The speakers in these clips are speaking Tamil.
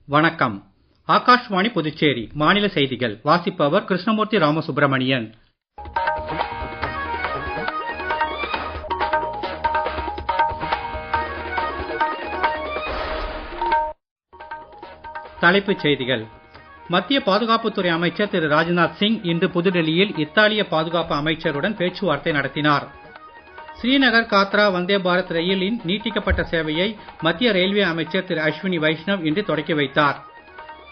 வணக்கம். ஆகாஷ்வாணி புதுச்சேரி மாநில செய்திகள் வாசிப்பவர் கிருஷ்ணமூர்த்தி ராமசுப்ரமணியன். தலைப்புச் செய்திகள். மத்திய பாதுகாப்புத்துறை அமைச்சர் திரு ராஜ்நாத் சிங் இன்று புதுடெல்லியில் இத்தாலிய பாதுகாப்பு அமைச்சருடன் பேச்சுவார்த்தை நடத்தினார். ஸ்ரீநகர் காத்ரா வந்தே பாரத் ரயிலின் நீட்டிக்கப்பட்ட சேவையை மத்திய ரயில்வே அமைச்சர் திரு அஸ்வினி வைஷ்ணவ் இன்று தொடக்கி வைத்தார்.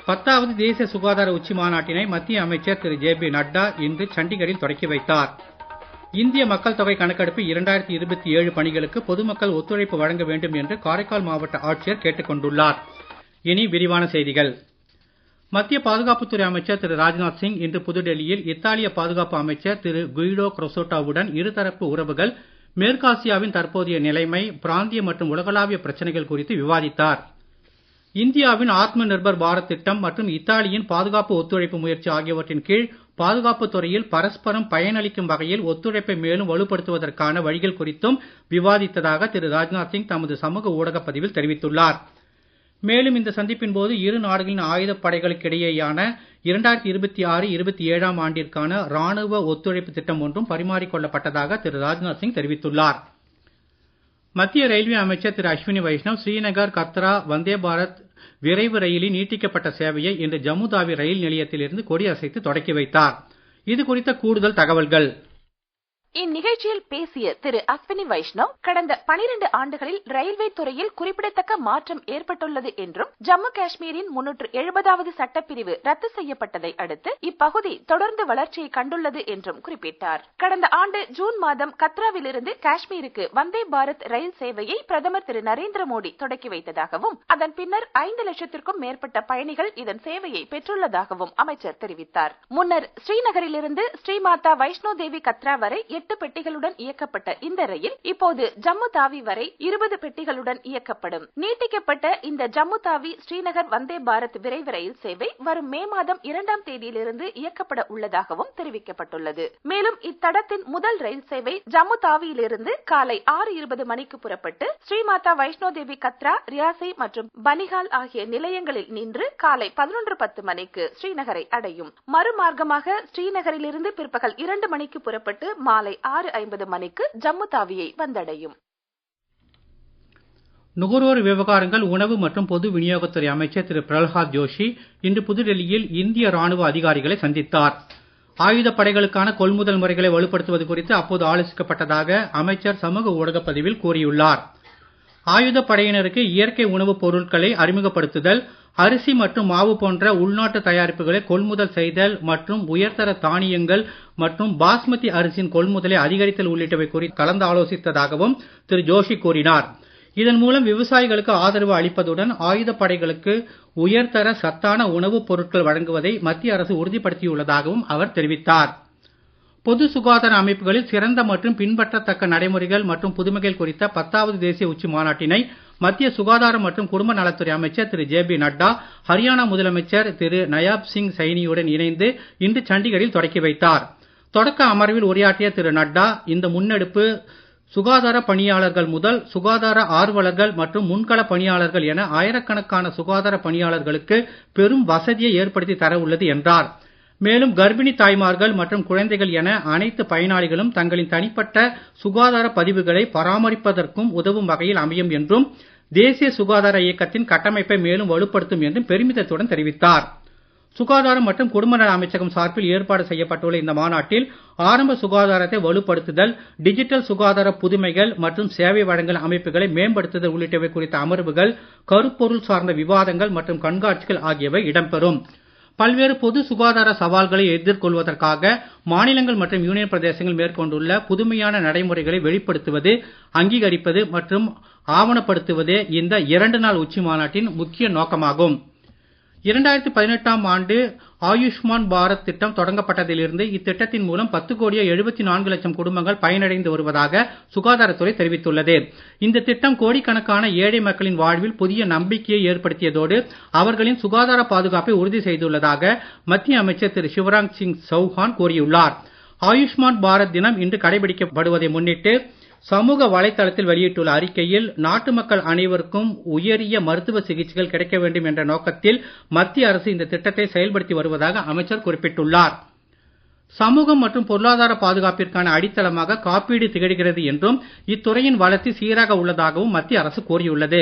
10வது தேசிய சுகாதார உச்சி மாநாட்டினை மத்திய அமைச்சர் திரு ஜே.பி. நட்டா இன்று சண்டிகரில் தொடக்கி வைத்தார். இந்திய மக்கள் தொகை கணக்கெடுப்பு 2027 பணிகளுக்கு பொதுமக்கள் ஒத்துழைப்பு வழங்க வேண்டும் என்று காரைக்கால் மாவட்ட ஆட்சியர் கேட்டுக் கொண்டுள்ளார். இனி விரிவான செய்திகள். மத்திய பாதுகாப்புத்துறை அமைச்சர் திரு ராஜ்நாத் சிங் இன்று புதுடெல்லியில் இத்தாலிய பாதுகாப்பு அமைச்சர் திரு குயிடோ குரோசோட்டாவுடன் இருதரப்பு உறவுகள், மேற்காசியாவின் தற்போதைய நிலைமை, பிராந்திய மற்றும் உலகளாவிய பிரச்சனைகள் குறித்து விவாதித்தார். இந்தியாவின் ஆத்ம நிர்பர் பாரத் திட்டம் மற்றும் இத்தாலியின் பாதுகாப்பு ஒத்துழைப்பு முயற்சி ஆகியவற்றின் கீழ் பாதுகாப்புத் துறையில் பரஸ்பரம் பயனளிக்கும் வகையில் ஒத்துழைப்பை மேலும் வலுப்படுத்துவதற்கான வழிகள் குறித்தும் விவாதித்ததாக திரு ராஜ்நாத் சிங் தமது சமூக ஊடகப் பதிவில் தெரிவித்துள்ளார். மேலும் இந்த சந்திப்பின் போது இரு நாடுகளின் ஆயுதப் படைகளுக்கிடையேயான 2026-27 ஆண்டிற்கான ராணுவ ஒத்துழைப்பு திட்டம் ஒன்றும் பரிமாறிக்கொள்ளப்பட்டதாக திரு ராஜ்நாத் சிங் தெரிவித்துள்ளார். மத்திய ரயில்வே அமைச்சர் திரு அஸ்வினி வைஷ்ணவ் ஸ்ரீநகர் கத்ரா வந்தே பாரத் விரைவு ரயிலின் நீட்டிக்கப்பட்ட சேவையை இன்று ஜம்மு தாவி ரயில் நிலையத்திலிருந்து கொடியசைத்து தொடக்கி வைத்தார். இது குறித்த கூடுதல் தகவல்கள். இந்நிகழ்ச்சியில் பேசிய திரு அஸ்வினி வைஷ்ணவ், கடந்த 12 ஆண்டுகளில் ரயில்வே துறையில் குறிப்பிடத்தக்க மாற்றம் ஏற்பட்டுள்ளது என்றும், ஜம்மு காஷ்மீரின் 370வது சட்டப்பிரிவு ரத்து செய்யப்பட்டதை அடுத்து இப்பகுதி தொடர்ந்து வளர்ச்சியை கண்டுள்ளது என்றும் குறிப்பிட்டார். கடந்த ஆண்டு ஜூன் மாதம் கத்ராவிலிருந்து காஷ்மீருக்கு வந்தே பாரத் ரயில் சேவையை பிரதமர் திரு நரேந்திர மோடி தொடக்கி வைத்ததாகவும், அதன் பின்னர் 5 லட்சத்திற்கும் மேற்பட்ட பயணிகள் இதன் சேவையை பெற்றுள்ளதாகவும் அமைச்சர் தெரிவித்தார். முன்னர் ஸ்ரீநகரிலிருந்து ஸ்ரீமாதா வைஷ்ணோ தேவி கத்ரா வரை 8 பெட்டிகளுடன் இயக்கப்பட்ட இந்த ரயில் இப்போது ஜம்மு தாவி வரை 20 பெட்டிகளுடன் இயக்கப்படும். நீட்டிக்கப்பட்ட இந்த ஜம்மு தாவி ஸ்ரீநகர் வந்தே பாரத் விரைவு ரயில் சேவை வரும் மே மாதம் 2ஆம் தேதியிலிருந்து இயக்கப்பட உள்ளதாகவும் தெரிவிக்கப்பட்டுள்ளது. மேலும் இத்தடத்தின் முதல் ரயில் சேவை ஜம்மு தாவியிலிருந்து காலை 6:20 மணிக்கு புறப்பட்டு ஸ்ரீமாதா வைஷ்ணோ தேவி கத்ரா, ரியாசி மற்றும் பனிஹால் ஆகிய நிலையங்களில் நின்று காலை 11:10 மணிக்கு ஸ்ரீநகரை அடையும். மறுமார்க்கமாக ஸ்ரீநகரிலிருந்து பிற்பகல் 2 மணிக்கு புறப்பட்டு மாலை 6:50 மணிக்கு ஜம்மு தாவியை வந்தடையும். நுகர்வோர் விவகாரங்கள், உணவு மற்றும் பொது விநியோகத்துறை அமைச்சர் திரு பிரல்ஹாத் ஜோஷி இன்று புதுடெல்லியில் இந்திய ராணுவ அதிகாரிகளை சந்தித்தார். ஆயுதப் படைகளுக்கான கொள்முதல் முறைகளை வலுப்படுத்துவது குறித்து அப்போது ஆலோசிக்கப்பட்டதாக அமைச்சர் சமூக ஊடகப் பதிவில் கூறியுள்ளார். ஆயுதப் படையினருக்கு இயற்கை உணவுப் பொருட்களை அறிமுகப்படுத்துதல், அரிசி மற்றும் மாவு போன்ற உள்நாட்டு தயாரிப்புகளை கொள்முதல் செய்தல் மற்றும் உயர்தர தானியங்கள் மற்றும் பாஸ்மதி அரிசியின் கொள்முதலை அதிகரித்தல் உள்ளிட்டவை குறித்து கலந்து ஆலோசித்ததாகவும் திரு ஜோஷி கூறினார். இதன் மூலம் விவசாயிகளுக்கு ஆதரவு அளிப்பதுடன் ஆயுதப் படைகளுக்கு உயர்தர சத்தான உணவுப் பொருட்கள் வழங்குவதை மத்திய அரசு உறுதிப்படுத்தியுள்ளதாகவும் அவர் தெரிவித்தார். பொது சுகாதார அமைப்புகளில் சிறந்த மற்றும் பின்பற்றத்தக்க நடைமுறைகள் மற்றும் புதுமைகள் குறித்த 10வது தேசிய உச்சி மாநாட்டினை மத்திய சுகாதாரம் மற்றும் குடும்ப நலத்துறை அமைச்சர் திரு ஜே.பி. நட்டா, ஹரியானா முதலமைச்சர் திரு நயாப் சிங் சைனியுடன் இணைந்து இன்று சண்டிகரில் தொடக்கி வைத்தார். தொடக்க அமர்வில் உரையாற்றிய திரு நட்டா, இந்த முன்னெடுப்பு சுகாதார பணியாளர்கள் முதல் சுகாதார ஆர்வலர்கள் மற்றும் முன்கள பணியாளர்கள் என ஆயிரக்கணக்கான சுகாதார பணியாளர்களுக்கு பெரும் வசதியை ஏற்படுத்தி தர உள்ளது என்றார். மேலும் கர்ப்பிணி தாய்மார்கள் மற்றும் குழந்தைகள் என அனைத்து பயனாளிகளும் தங்களின் தனிப்பட்ட சுகாதார பதிவுகளை பராமரிப்பதற்கும் உதவும் வகையில் அமையும் என்றும், தேசிய சுகாதார இயக்கத்தின் கட்டமைப்பை மேலும் வலுப்படுத்தும் என்றும் பெருமிதத்துடன் தெரிவித்தார். சுகாதாரம் மற்றும் குடும்ப நல அமைச்சகம் சார்பில் ஏற்பாடு செய்யப்பட்டுள்ள இந்த மாநாட்டில் ஆரம்ப சுகாதாரத்தை வலுப்படுத்துதல், டிஜிட்டல் சுகாதார புதுமைகள் மற்றும் சேவை வழங்கல் அமைப்புகளை மேம்படுத்துதல் உள்ளிட்டவை குறித்த அமர்வுகள், கருப்பொருள் சார்ந்த விவாதங்கள் மற்றும் கண்காட்சிகள் ஆகியவை இடம்பெறும். பல்வேறு பொது சுகாதார சவால்களை எதிர்கொள்வதற்காக மாநிலங்கள் மற்றும் யூனியன் பிரதேசங்கள் மேற்கொண்டுள்ள புதுமையான நடைமுறைகளை வெளிப்படுத்துவது, அங்கீகரிப்பது மற்றும் ஆவணப்படுத்துவதே இந்த 2 நாள் உச்சி மாநாட்டின் முக்கிய நோக்கமாகும். 2018ஆம் ஆண்டு ஆயுஷ்மான் பாரத் திட்டம் தொடங்கப்பட்டதிலிருந்து இத்திட்டத்தின் மூலம் 10,74,00,000 குடும்பங்கள் பயனடைந்து வருவதாக சுகாதாரத்துறை தெரிவித்துள்ளது. இந்த திட்டம் கோடிக்கணக்கான ஏழை மக்களின் வாழ்வில் புதிய நம்பிக்கையை ஏற்படுத்தியதோடு அவர்களின் சுகாதார பாதுகாப்பை உறுதி செய்துள்ளதாக மத்திய அமைச்சர் திரு சிவராஜ் சிங் சௌஹான் கூறியுள்ளார். ஆயுஷ்மான் பாரத் தினம் இன்று கடைபிடிக்கப்படுவதை முன்னிட்டு சமூக வலைதளத்தில் வெளியிட்டுள்ள அறிக்கையில் நாட்டு மக்கள் அனைவருக்கும் உயரிய மருத்துவ சிகிச்சைகள் கிடைக்க வேண்டும் என்ற நோக்கத்தில் மத்திய அரசு இந்த திட்டத்தை செயல்படுத்தி வருவதாக அமைச்சர் குறிப்பிட்டுள்ளார். சமூகம் மற்றும் பொருளாதார பாதுகாப்பிற்கான அடித்தளமாக காப்பீடு திகழ்கிறது என்றும் இத்துறையின் வளர்ச்சி சீராக உள்ளதாகவும் மத்திய அரசு கூறியுள்ளது.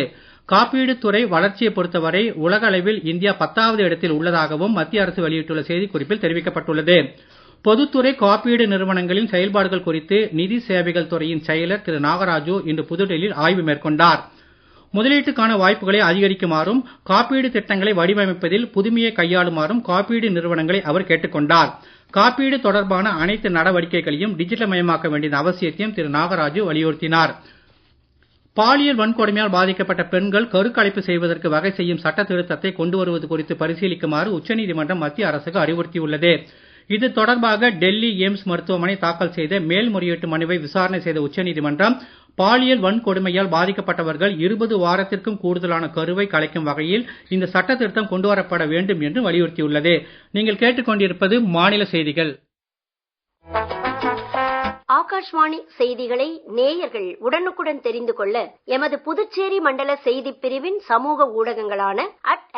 காப்பீடு துறை வளர்ச்சியை பொறுத்தவரை உலக அளவில் இந்தியா 10வது இடத்தில் உள்ளதாகவும் மத்திய அரசு வெளியிட்டுள்ள செய்திக்குறிப்பில் தெரிவிக்கப்பட்டுள்ளது. பொதுத்துறை காப்பீடு நிறுவனங்களின் செயல்பாடுகள் குறித்து நிதி சேவைகள் துறையின் செயலர் திரு நாகராஜு இன்று புதுடெல்லியில் ஆய்வு மேற்கொண்டார். முதலீட்டுக்கான வாய்ப்புகளை அதிகரிக்குமாறும் காப்பீடு திட்டங்களை வடிவமைப்பதில் புதுமையை கையாளுமாறும் காப்பீடு நிறுவனங்களை அவர் கேட்டுக்கொண்டார். காப்பீடு தொடர்பான அனைத்து நடவடிக்கைகளையும் டிஜிட்டல் மயமாக்க வேண்டியது அவசியத்தையும் திரு நாகராஜு வலியுறுத்தினார். பாலியல் வன்கொடுமையால் பாதிக்கப்பட்ட பெண்கள் கருக்கலைப்பு செய்வதற்கு வகை செய்யும் சட்ட திருத்தத்தை கொண்டு வருவது குறித்து பரிசீலிக்குமாறு உச்சநீதிமன்றம் மத்திய அரசுக்கு அறிவுறுத்தியுள்ளது. இது தொடர்பாக டெல்லி எய்ம்ஸ் மருத்துவமனை தாக்கல் செய்த மேல்முறையீட்டு மனுவை விசாரணை செய்த உச்சநீதிமன்றம் பாலியல் வன்கொடுமையால் பாதிக்கப்பட்டவர்கள் 20 வாரத்திற்கும் கூடுதலான கருவை கலைக்கும் வகையில் இந்த சட்ட திருத்தம் கொண்டுவரப்பட வேண்டும் என்று வலியுறுத்தியுள்ளது. நீங்கள் கேட்டுக்கொண்டிருப்பது மாநில செய்திகள். ஆகாஷ்வாணி செய்திகளை நேயர்கள் உடனுக்குடன் தெரிந்து கொள்ள எமது புதுச்சேரி மண்டல செய்திப் பிரிவின் சமூக ஊடகங்களான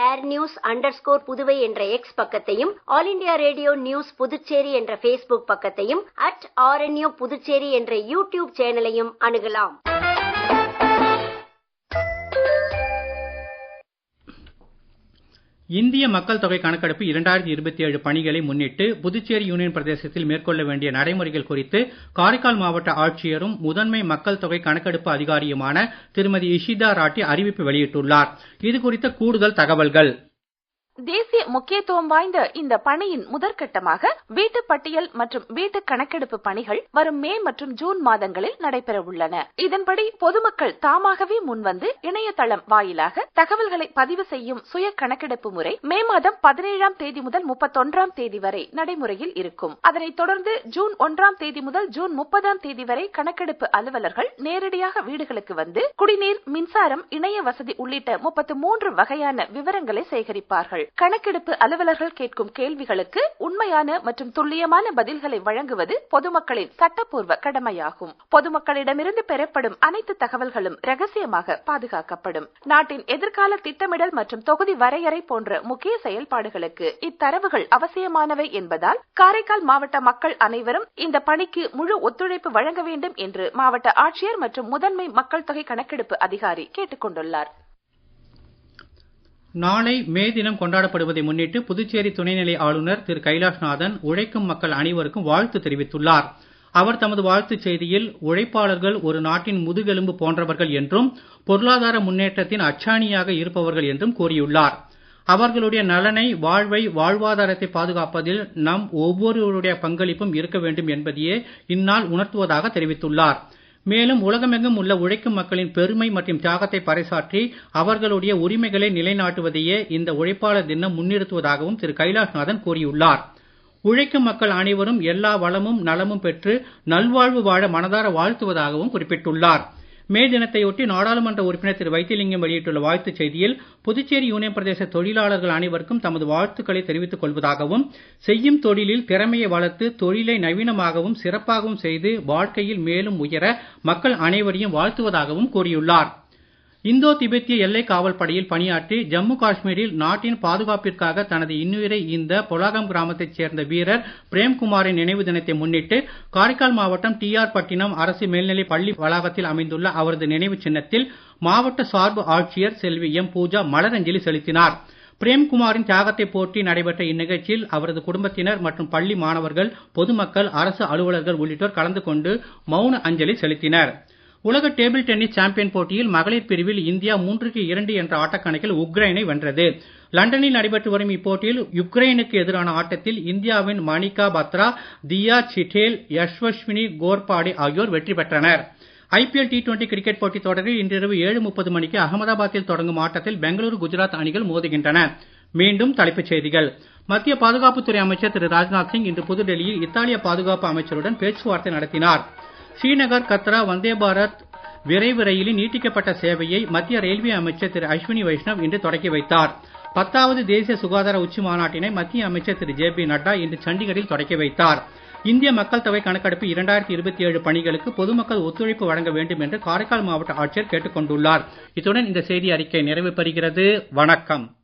@airnews_புதுவை என்ற எக்ஸ் பக்கத்தையும், all India radio news Puducherry என்ற ஃபேஸ்புக் பக்கத்தையும், @RNU புதுச்சேரி என்ற யூடியூப் சேனலையும் அணுகலாம். இந்திய மக்கள் தொகை கணக்கெடுப்பு 2027 பணிகளை முன்னிட்டு புதுச்சேரி யூனியன் பிரதேசத்தில் மேற்கொள்ள வேண்டிய நடைமுறைகள் குறித்து காரைக்கால் மாவட்ட ஆட்சியரும் முதன்மை மக்கள் தொகை கணக்கெடுப்பு அதிகாரியுமான திருமதி இஷிதா ராட்டி அறிவிப்பு வெளியிட்டுள்ளார். இது குறித்த கூடுதல் தகவல்கள். தேசிய முக்கியத்துவம் வாய்ந்த இந்த பணியின் முதற்கட்டமாக வீட்டு பட்டியல் மற்றும் வீட்டு கணக்கெடுப்பு பணிகள் வரும் மே மற்றும் ஜூன் மாதங்களில் நடைபெற உள்ளன. இதன்படி பொதுமக்கள் தாமாகவே முன்வந்து இணையதளம் வாயிலாக தகவல்களை பதிவு செய்யும் சுய கணக்கெடுப்பு முறை மே மாதம் 17ஆம் தேதி முதல் 31ஆம் தேதி வரை நடைமுறையில் இருக்கும். அதனைத் தொடர்ந்து ஜூன் 1ஆம் தேதி முதல் ஜூன் 30ஆம் தேதி வரை கணக்கெடுப்பு அலுவலர்கள் நேரடியாக வீடுகளுக்கு வந்து குடிநீர், மின்சாரம், இணைய வசதி உள்ளிட்ட 33 வகையான விவரங்களை சேகரிப்பார்கள். கணக்கெடுப்பு அலுவலர்கள் கேட்கும் கேள்விகளுக்கு உண்மையான மற்றும் துல்லியமான பதில்களை வழங்குவது பொதுமக்களின் சட்டப்பூர்வ கடமையாகும். பொதுமக்களிடமிருந்து பெறப்படும் அனைத்து தகவல்களும் ரகசியமாக பாதுகாக்கப்படும். நாட்டின் எதிர்கால திட்டமிடல் மற்றும் தொகுதி வரையறை போன்ற முக்கிய செயல்பாடுகளுக்கு இத்தரவுகள் அவசியமானவை என்பதால் காரைக்கால் மாவட்ட மக்கள் அனைவரும் இந்த பணிக்கு முழு ஒத்துழைப்பு வழங்க வேண்டும் என்று மாவட்ட ஆட்சியர் மற்றும் முதன்மை மக்கள் தொகை கணக்கெடுப்பு அதிகாரி கேட்டுக் கொண்டுள்ளார். நாளை மே தினம் கொண்டாடப்படுவதை முன்னிட்டு புதுச்சேரி துணைநிலை ஆளுநர் திரு கைலாஷ்நாதன் உழைக்கும் மக்கள் அனைவருக்கும் வாழ்த்து தெரிவித்துள்ளார். அவர் தமது வாழ்த்துச் செய்தியில் உழைப்பாளர்கள் ஒரு நாட்டின் முதுகெலும்பு போன்றவர்கள் என்றும் பொருளாதார முன்னேற்றத்தின் அச்சாணியாக இருப்பவர்கள் என்றும் கூறியுள்ளார். அவர்களுடைய நலனை, வாழ்வை, வாழ்வாதாரத்தை பாதுகாப்பதில் நம் ஒவ்வொருவருடைய பங்களிப்பும் இருக்க வேண்டும் என்பதையே இந்நாள் உணர்த்துவதாக தெரிவித்துள்ளார். மேலும் உலகமெங்கும் உள்ள உழைக்கும் மக்களின் பெருமை மற்றும் தியாகத்தை பறைசாற்றி அவர்களுடைய உரிமைகளை நிலைநாட்டுவதையே இந்த உழைப்பாளர் தினம் முன்னிறுத்துவதாகவும் திரு கைலாஷ்நாதன் கூறியுள்ளார். உழைக்கும் மக்கள் அனைவரும் எல்லா வளமும் நலமும் பெற்று நல்வாழ்வு வாழ மனதார வாழ்த்துவதாகவும் குறிப்பிட்டுள்ளார். மே தினத்தையொட்டி நாடாளுமன்ற உறுப்பினர் திரு வைத்திலிங்கம் வெளியிட்டுள்ள வாழ்த்துச் செய்தியில் புதுச்சேரி யூனியன் பிரதேச தொழிலாளர்கள் அனைவருக்கும் தமது வாழ்த்துக்களை தெரிவித்துக் கொள்வதாகவும், செய்யும் தொழிலில் திறமையை வளர்த்து தொழிலை நவீனமாகவும் சிறப்பாகவும் செய்து வாழ்க்கையில் மேலும் உயர மக்கள் அனைவரையும் வாழ்த்துவதாகவும் கூறியுள்ளார். இந்தோ திபெத்திய எல்லை காவல் படையில் பணியாற்றி ஜம்மு காஷ்மீரில் நாட்டின் பாதுகாப்பிற்காக தனது இன்னுயிரை ஈந்த பொலாகம் கிராமத்தைச் சேர்ந்த வீரர் பிரேம்குமாரின் நினைவு தினத்தை முன்னிட்டு காரைக்கால் மாவட்டம் TR பட்டினம் அரசு மேல்நிலைப் பள்ளி வளாகத்தில் அமைந்துள்ள அவரது நினைவு சின்னத்தில் மாவட்ட சார்பு ஆட்சியர் செல்வி எம். பூஜா மலரஞ்சலி செலுத்தினார். பிரேம்குமாரின் தியாகத்தை போற்றி நடைபெற்ற இந்நிகழ்ச்சியில் அவரது குடும்பத்தினர் மற்றும் பள்ளி மாணவர்கள், பொதுமக்கள், அரசு அலுவலர்கள் உள்ளிட்டோர் கலந்து கொண்டு மௌன அஞ்சலி செலுத்தினர். உலக டேபிள் டென்னிஸ் சாம்பியன் போட்டியில் மகளிர் பிரிவில் இந்தியா 3-2 என்ற ஆட்டக்கணக்கில் உக்ரைனை வென்றது. லண்டனில் நடைபெற்று வரும் இப்போட்டியில் யுக்ரைனுக்கு எதிரான ஆட்டத்தில் இந்தியாவின் மணிகா பத்ரா, தியா சிட்டேல், யஷ்வஸ்வினி கோர்பாடே ஆகியோர் வெற்றி பெற்றனர். IPL T20 கிரிக்கெட் போட்டித் தொடரில் இன்றிரவு 7:30 மணிக்கு அகமதாபாத்தில் தொடங்கும் ஆட்டத்தில் பெங்களூரு, குஜராத் அணிகள் மோதுகின்றன. மீண்டும் தலைப்புச் செய்திகள். மத்திய பாதுகாப்புத்துறை அமைச்சர் திரு ராஜ்நாத் சிங் இன்று புதுடெல்லியில் இத்தாலிய பாதுகாப்பு அமைச்சருடன் பேச்சுவார்த்தை நடத்தினார். ஸ்ரீநகர் கத்ரா வந்தே பாரத் விரைவு ரயிலின் நீட்டிக்கப்பட்ட சேவையை மத்திய ரயில்வே அமைச்சர் திரு அஸ்வினி வைஷ்ணவ் இன்று தொடக்கி வைத்தார். 10வது தேசிய சுகாதார உச்சி மாநாட்டினை மத்திய அமைச்சர் திரு JP நட்டா இன்று சண்டிகரில் தொடக்கி வைத்தார். இந்திய மக்கள் தொகை கணக்கெடுப்பு 2027 பணிகளுக்கு பொதுமக்கள் ஒத்துழைப்பு வழங்க வேண்டும் என்று காரைக்கால் மாவட்ட ஆட்சியர் கேட்டுக் கொண்டுள்ளார். இத்துடன் இந்த செய்தி அறிக்கை நிறைவு பெறுகிறது. வணக்கம்.